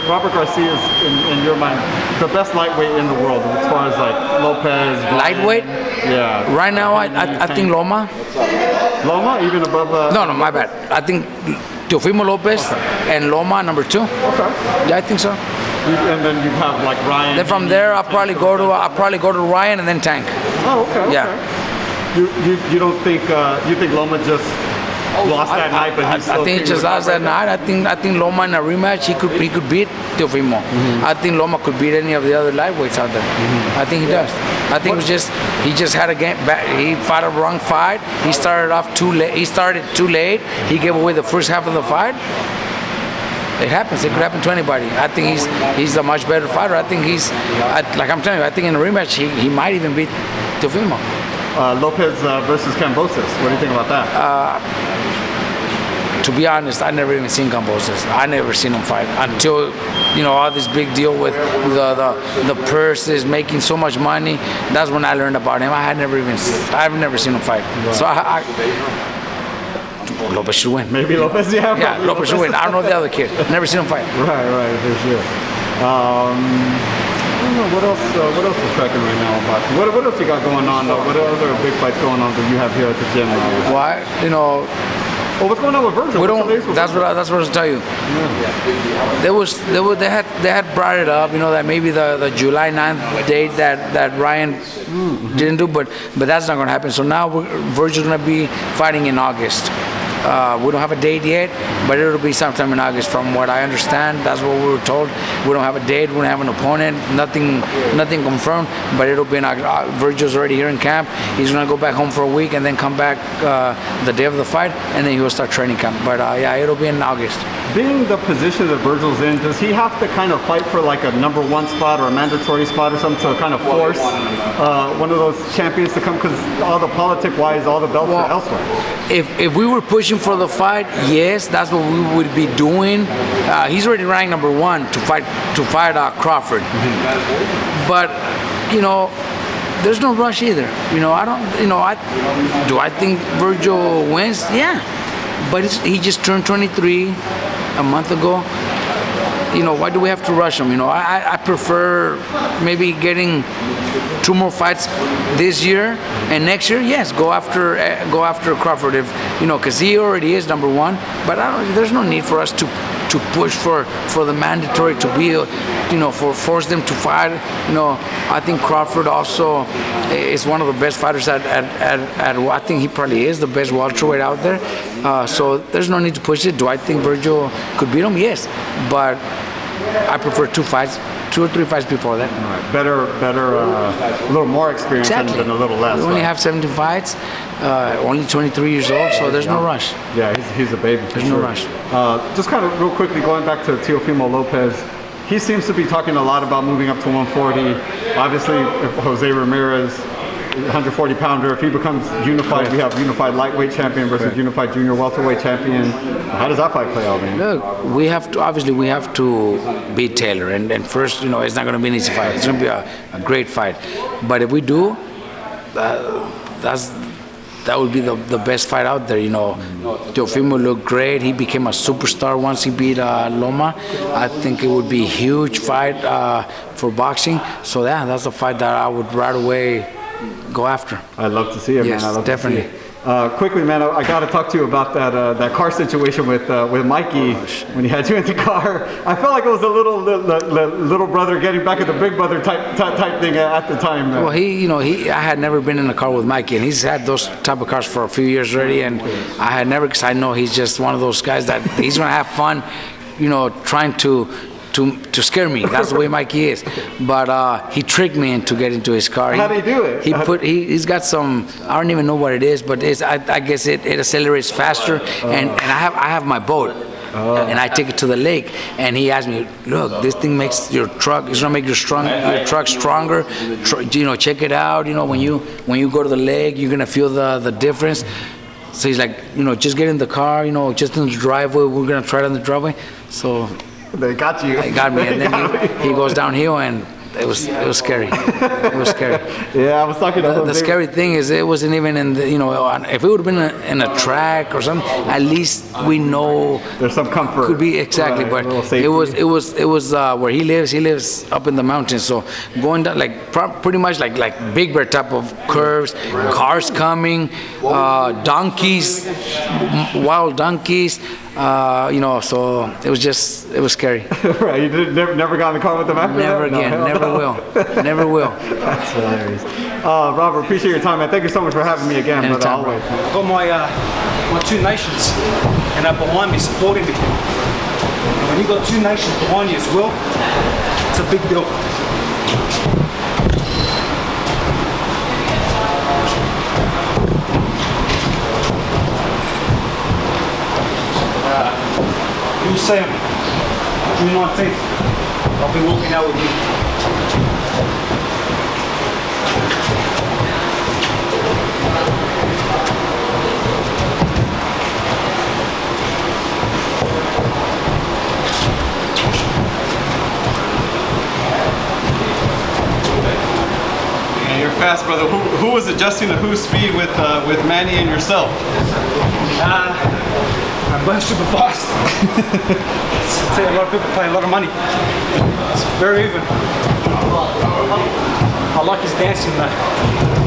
Robert Garcia is, in your mind, the best lightweight in the world as far as like Lopez? Lightweight? Yeah. Right now, I think Loma. Loma, even above? No, my bad. I think TEOFIMO Lopez and Loma number 2. Okay. Yeah, I think so. And then you have like Ryan. Then from there, I'll probably go to Ryan and then Tank. Oh, okay. Yeah. You don't think you think Loma just lost that night, but he's still I think he just lost that night. I think Loma in a rematch he could beat TEOFIMO. I think Loma could beat any of the other lightweights out there. I think he does. I think it was just he just had a game back. He fought a wrong fight. He started off too late. He started too late. He gave away the first half of the fight. It happens. It could happen to anybody. I think he's a much better fighter. I think like I'm telling you, I think in a rematch he might even beat TEOFIMO. Lopez versus Kambosos. What do you think about that? To be honest, I never even seen Kambosos. I never seen him fight until all this big deal with the purses, making so much money. That's when I learned about him. I've never seen him fight. Yeah. So Lopez should win. Maybe Lopez, yeah. Yeah, Lopez should win. I don't know the other kid. Never seen him fight. Right, for sure. I don't know, what else is tracking right now about you? What else you got going on? What other big fights going on that you have here at the gym? Why? Well, what's going on with Virgil? That's what I was going to tell you. Yeah. They had brought it up, that maybe the July 9th date that Ryan didn't do, but that's not going to happen. So now Virgil's going to be fighting in August. We don't have a date yet, but it'll be sometime in August from what I understand. That's what we were told. We don't have a date, we don't have an opponent, nothing confirmed, but it'll be in August. Virgil's already here in camp. He's going to go back home for a week and then come back the day of the fight, and then he will start training camp. But yeah, it'll be in August. Being the position that Virgil's in, does he have to kind of fight for like a number 1 spot or a mandatory spot or something to kind of force one of those champions to come? Because all the politic-wise, all the belts are elsewhere. If we were pushing for the fight, yes, that's what we would be doing. He's already ranked number 1 to fight Crawford. But there's no rush either. Do I think Virgil wins? Yeah, but he just turned 23 a month ago. Why do we have to rush him? I prefer maybe getting 2 more fights this year, and next year, yes, go after Crawford because he already is number 1. But there's no need for us to push for the mandatory to be force them to fight. I think Crawford also is one of the best fighters at I think he probably is the best welterweight out there. So there's no need to push it. Do I think Virgil could beat him? Yes, but I prefer 2 or 3 fights before that. All right. Better, a little more experience than a little less. We only have 70 fights, only 23 years old, so there's no rush. Yeah, he's a baby. There's no rush. Just kind of real quickly, going back to TEOFIMO Lopez, he seems to be talking a lot about moving up to 140. Obviously, if Jose Ramirez, 140-pounder, if he becomes unified, we have unified lightweight champion versus unified junior welterweight champion. How does that fight play out, man? Look, we have to beat Taylor, and first, it's not going to be an easy fight. It's going to be a great fight. But if we do, that would be the best fight out there. TEOFIMO looked great. He became a superstar once he beat Loma. I think it would be a huge fight for boxing. So yeah, that's a fight that I would right away go after. I'd love to see it, yes, man. I'd love definitely. To see it. Quickly, man, I got to talk to you about that car situation with Mikey when he had you in the car. I felt like it was a little brother getting back at the big brother type thing at the time. Well, I had never been in a car with Mikey, and he's had those type of cars for a few years already, and I had never, because I know he's just one of those guys that he's gonna have fun, trying to scare me. That's the way Mikey is. But he tricked me into getting into his car. How did he do it? He's got some, I don't even know what it is, but I guess it accelerates faster. And I have my boat. And I take it to the lake, and he asked me, look, this thing makes your truck, it's gonna make your truck stronger. Check it out. When you go to the lake, you're gonna feel the difference. So he's like, just get in the car, just in the driveway. We're gonna try it on the driveway. So they got you. They got me, and then he goes downhill, and it was scary. It was scary. Yeah, I was talking to The scary thing is it wasn't even in the, you know, if it would have been in a track or something, at least we know there's some comfort. Could be exactly, right, but it was where he lives up in the mountains. So going down like pretty much like Big Bear type of curves, cars coming, donkeys, wild donkeys. You know, so it was scary. Right, you never got in the car with them after Never that? again, No, never will, never will. That's hilarious. Robert, appreciate your time, man. Thank you so much for having me again, brother. Anytime, Always. I've got my two nations and are behind me, supporting me. And when you got two nations behind you as well, it's a big deal. You'll see him June 19th. I'll be walking out with you. You're fast, brother. Who was adjusting the who speed with Manny and yourself? I'm both super fast. I tell you, a lot of people pay a lot of money. It's very even. I like his dancing though.